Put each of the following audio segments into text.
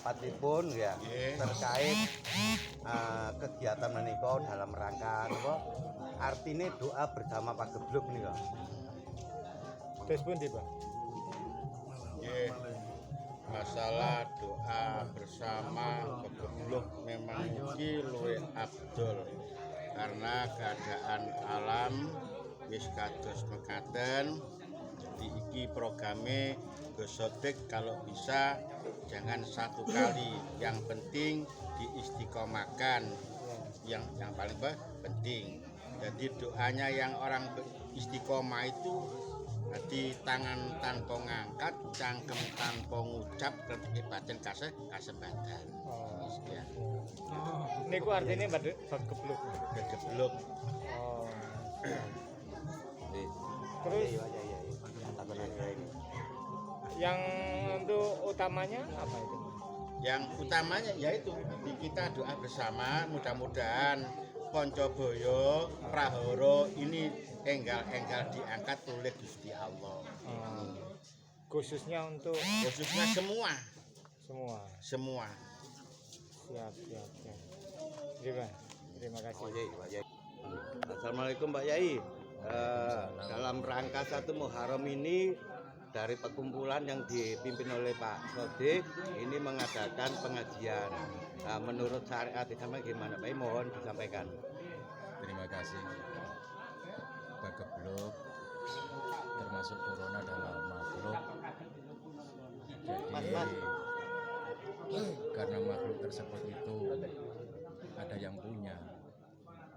pendapatipun ya terkait kegiatan menika dalam rangka napa artine doa bersama pagebluk nika. Terus pundi, Pak? Nggih. Masalah doa bersama pagebluk memang iki luwih abdul karena keadaan alam wis kados mekaten. Jadi iki programe Gosodik kalau bisa jangan satu kali, yang penting diistiqomahkan, yang paling penting. Jadi doanya yang orang istiqomah itu di tangan tanpa ngangkat, cangkem tanpa ngucap, ketika batin kasebatan. Ya. Niku artinya pagebluk. Pagebluk. Oh. Terus yang untuk utamanya apa itu? Yang utamanya yaitu kita doa bersama, mudah-mudahan Poncoboyo, Prahoro ini enggal-enggal diangkat oleh Gusti Allah. Khususnya semua. Siap. Terima kasih. Assalamualaikum Pak Yai. Dalam rangka 1 Muharram ini dari perkumpulan yang dipimpin oleh Pak Sodik ini mengadakan pengajian. Menurut syariat Islam gimana Pak? Mohon disampaikan. Terima kasih. Pagebluk termasuk corona dalam makhluk. Jadi karena makhluk tersebut itu ada yang punya.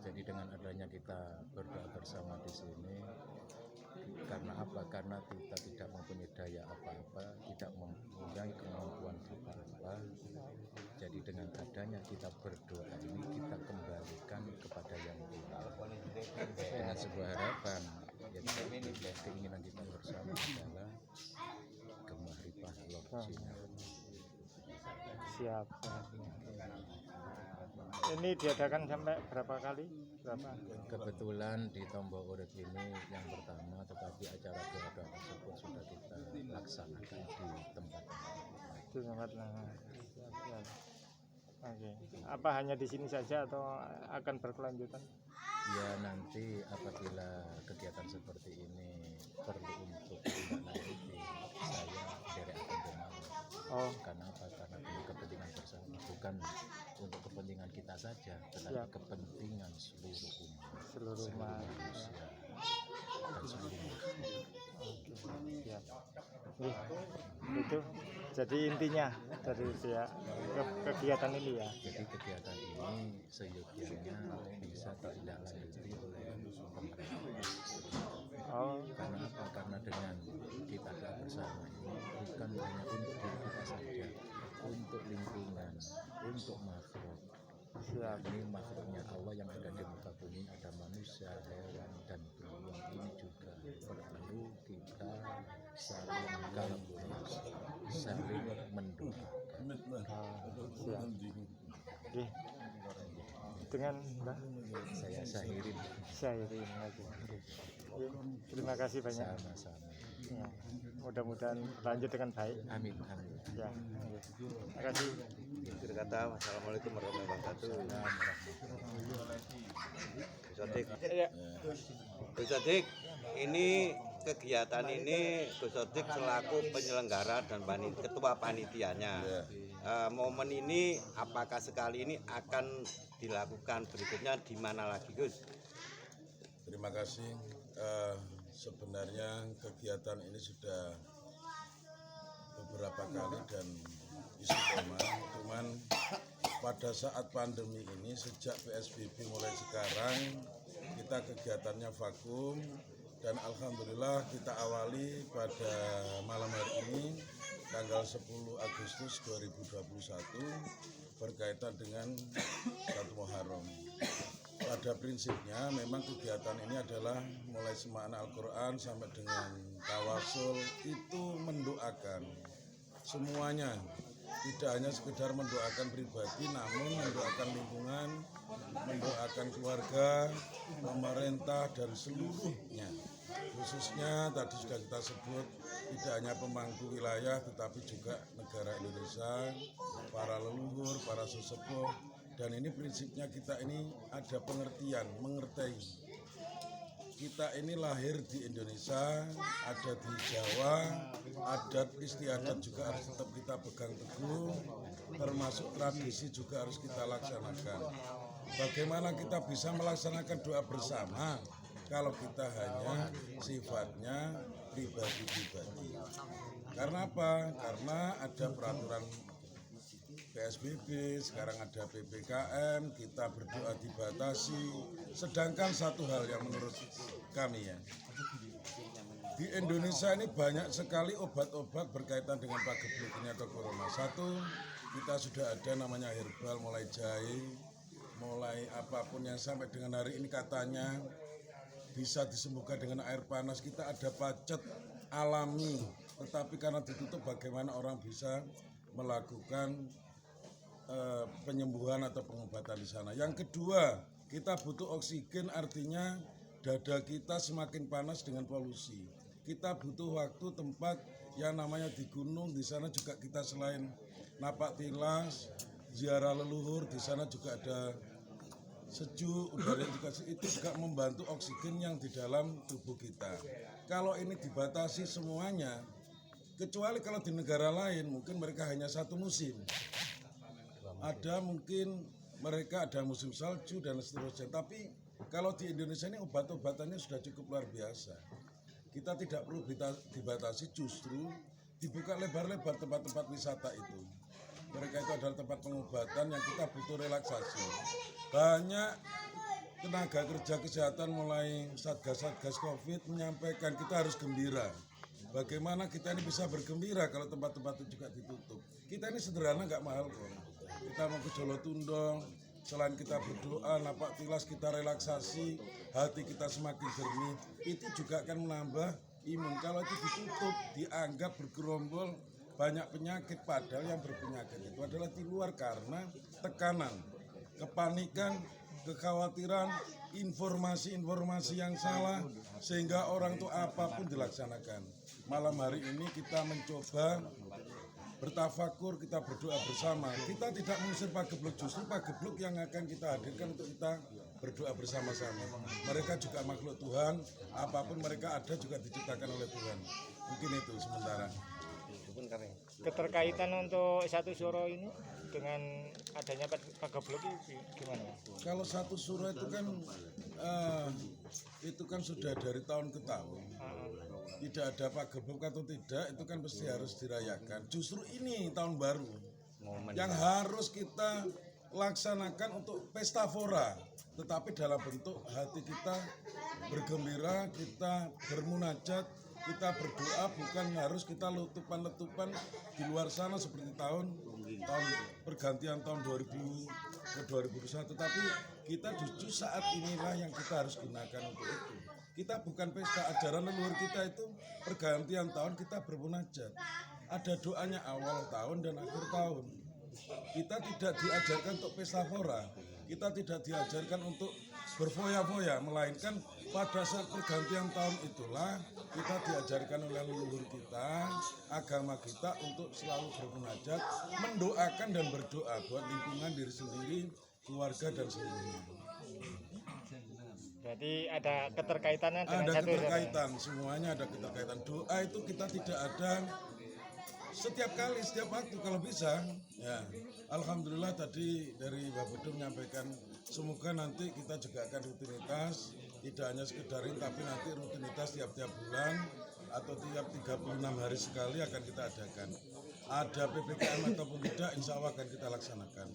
Jadi dengan adanya kita berdoa bersama di sini, karena apa? Karena kita tidak mempunyai daya apa-apa, tidak mempunyai kemampuan apa-apa. Jadi dengan adanya kita berdoa ini, kita kembalikan kepada yang punya dengan sebuah harapan. Yaitu keinginan kita bersama adalah kemahrifah Allah Cina. Siap. Ini diadakan sampai berapa kali? Kebetulan di Tombo Urip ini yang pertama, tetapi acara doa tersebut sudah kita laksanakan di tempat. Siap. Oke. Apa hanya di sini saja atau akan berkelanjutan? Ya nanti apabila kegiatan seperti ini perlu untuk ditindaklanjuti, saya dari akan bermalu. Karena apa? Karena ini kepentingan bersama, bukan untuk kepentingan kita saja, tetapi kepentingan seluruh umat manusia dan seluruh makhluk. Siap. Itu jadi intinya dari kegiatan ini ya. Jadi kegiatan ini seyogyanya bisa ditindaklanjuti oleh pemerintah. Karena apa? Karena dengan kita doa bersama ini bukan hanya untuk diri kita saja, untuk lingkungan, untuk makhluk. Ini makhluknya Allah yang ada di muka bumi, ada manusia, hewan, dan tumbuhan. Ini juga perlu kita saling mendoakan. Dengan Mbak Saya Syahirin. Lagi. Terima kasih banyak. Sama-sama. Ya, mudah-mudahan lanjut dengan baik. Amin. Ya. Terima kasih. Akhir kata, wassalamualaikum warahmatullahi wabarakatuh. Gus Sodik, ini kegiatan ini Gus Sodik selaku penyelenggara dan ketua panitianya. Momen ini apakah sekali ini akan dilakukan berikutnya di mana lagi, Gus? Terima kasih. Sebenarnya kegiatan ini sudah beberapa kali dan istiqomah. Cuman pada saat pandemi ini sejak PSBB mulai sekarang kita kegiatannya vakum dan alhamdulillah kita awali pada malam hari ini tanggal 10 Agustus 2021 berkaitan dengan 1 Muharram. Pada prinsipnya memang kegiatan ini adalah mulai semakna Al-Quran sampai dengan tawasul itu mendoakan semuanya, tidak hanya sekedar mendoakan pribadi namun mendoakan lingkungan, mendoakan keluarga, pemerintah dan seluruhnya. Khususnya tadi sudah kita sebut tidak hanya pemangku wilayah tetapi juga negara Indonesia, para leluhur, para sesepuh, dan ini prinsipnya kita ini ada pengertian, mengerti. Kita ini lahir di Indonesia, ada di Jawa, adat istiadat juga harus tetap kita pegang teguh, termasuk tradisi juga harus kita laksanakan. Bagaimana kita bisa melaksanakan doa bersama kalau kita hanya sifatnya pribadi-pribadi? Karena apa? Karena ada peraturan PSBB, sekarang ada PPKM, kita berdoa dibatasi. Sedangkan satu hal yang menurut kami ya, di Indonesia ini banyak sekali obat-obat berkaitan dengan pagebluk ini atau corona. Satu, kita sudah ada namanya herbal, mulai jahe, mulai apapun yang sampai dengan hari ini katanya bisa disembuhkan dengan air panas. Kita ada pacet alami, tetapi karena ditutup bagaimana orang bisa melakukan penyembuhan atau pengobatan di sana. Yang kedua, kita butuh oksigen, artinya dada kita semakin panas dengan polusi. Kita butuh waktu, tempat yang namanya di gunung, di sana juga kita selain napak tilas, ziarah leluhur, di sana juga ada sejuk, udara juga itu juga membantu oksigen yang di dalam tubuh kita. Kalau ini dibatasi semuanya, kecuali kalau di negara lain mungkin mereka hanya satu musim. Ada mungkin mereka ada musim salju dan seterusnya. Tapi kalau di Indonesia ini obat-obatannya sudah cukup luar biasa. Kita tidak perlu dibatasi, justru dibuka lebar-lebar tempat-tempat wisata itu. Mereka itu adalah tempat pengobatan yang kita butuh relaksasi. Banyak tenaga kerja kesehatan mulai satgas-satgas COVID menyampaikan kita harus gembira. Bagaimana kita ini bisa bergembira kalau tempat-tempat itu juga ditutup. Kita ini sederhana, nggak mahal kok. Kita mau ke Jolotundong, selain kita berdoa, napak tilas kita relaksasi, hati kita semakin jernih, itu juga akan menambah imun. Kalau itu ditutup, dianggap bergerombol, banyak penyakit, padahal yang berpenyakit itu adalah di luar karena tekanan, kepanikan, kekhawatiran, informasi-informasi yang salah, sehingga orang itu apapun dilaksanakan. Malam hari ini kita mencoba bertafakur, kita berdoa bersama. Kita tidak mengusir pagebluk, justru pagebluk yang akan kita hadirkan untuk kita berdoa bersama-sama. Mereka juga makhluk Tuhan, apapun mereka ada juga diciptakan oleh Tuhan. Mungkin itu sementara. Keterkaitan untuk satu suro ini dengan adanya pagebluk ini gimana? Kalau satu suro itu kan sudah dari tahun ke tahun. Tidak ada pagebluk atau tidak, itu kan pasti harus dirayakan. Justru ini tahun baru yang harus kita laksanakan untuk pesta fora, tetapi dalam bentuk hati kita bergembira, kita bermunajat, kita berdoa, bukan harus kita letupan-letupan di luar sana seperti tahun pergantian tahun 2000 ke 2021, tetapi kita justru saat inilah yang kita harus gunakan untuk itu. Kita bukan pesta, ajaran leluhur kita itu pergantian tahun kita bermunajat. Ada doanya awal tahun dan akhir tahun. Kita tidak diajarkan untuk pesta fora. Kita tidak diajarkan untuk berfoya-foya, melainkan pada saat pergantian tahun itulah kita diajarkan oleh leluhur kita, agama kita untuk selalu bermunajat, mendoakan dan berdoa buat lingkungan diri sendiri, keluarga dan seluruhnya. Berarti ada keterkaitannya dengan Ada satu keterkaitan, semuanya ada keterkaitan. Doa itu kita tidak ada setiap kali, setiap waktu kalau bisa. Ya, alhamdulillah tadi dari Mbak Budu menyampaikan semoga nanti kita juga akan rutinitas, tidak hanya sekedar ini, tapi nanti rutinitas tiap-tiap bulan atau tiap 36 hari sekali akan kita adakan. Ada PPKM ataupun tidak, insya Allah akan kita laksanakan.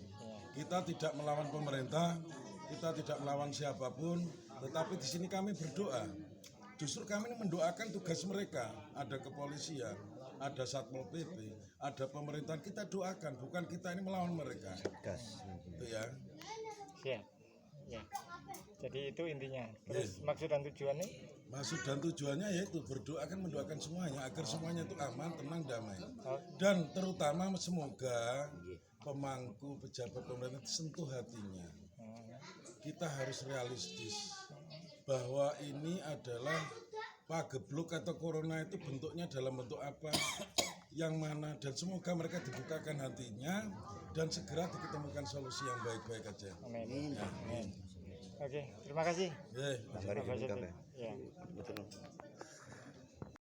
Kita tidak melawan pemerintah, kita tidak melawan siapapun, tetapi di sini kami berdoa. Justru kami mendoakan tugas mereka. Ada kepolisian, ada Satpol PP, ada pemerintahan, kita doakan. Bukan kita ini melawan mereka. Itu ya. Siap. Ya. Jadi itu intinya. Terus maksud dan tujuannya? Maksud dan tujuannya yaitu berdoa, kan mendoakan semuanya agar semuanya itu aman, tenang, damai. Dan terutama semoga pemangku pejabat pemerintah sentuh hatinya. Kita harus realistis bahwa ini adalah pagebluk atau corona itu bentuknya dalam bentuk apa, yang mana, dan semoga mereka dibukakan hatinya dan segera diketemukan solusi yang baik-baik aja. Amin. Ya, Amin. Oke, terima kasih. Gambar Bapak ini, Sodik. gambar. Ya. Betul.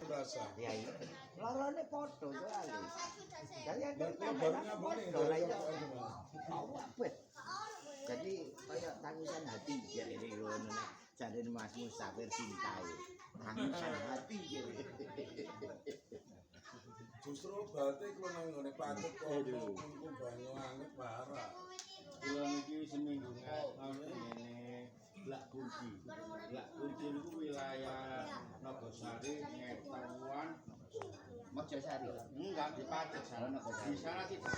Rasa. Ya iya. Lorone podo soalnya. Kalian Dan kan kalau barunya boleh podo lah ya. gimana? Awet. Jadi kayak tangisan hati jadi ngono nek jare Mas Musafir Sintai. Tangisan hati jadi. Justru batik kalau nang ngene paket kok kumpul banyu anget parah. Kula niki seminggu ngene Blak Kunci. Blak Kunci itu wilayah Nogosari, Ngetahuan, Mojosari. enggak di Pacet sana. Di sana tidak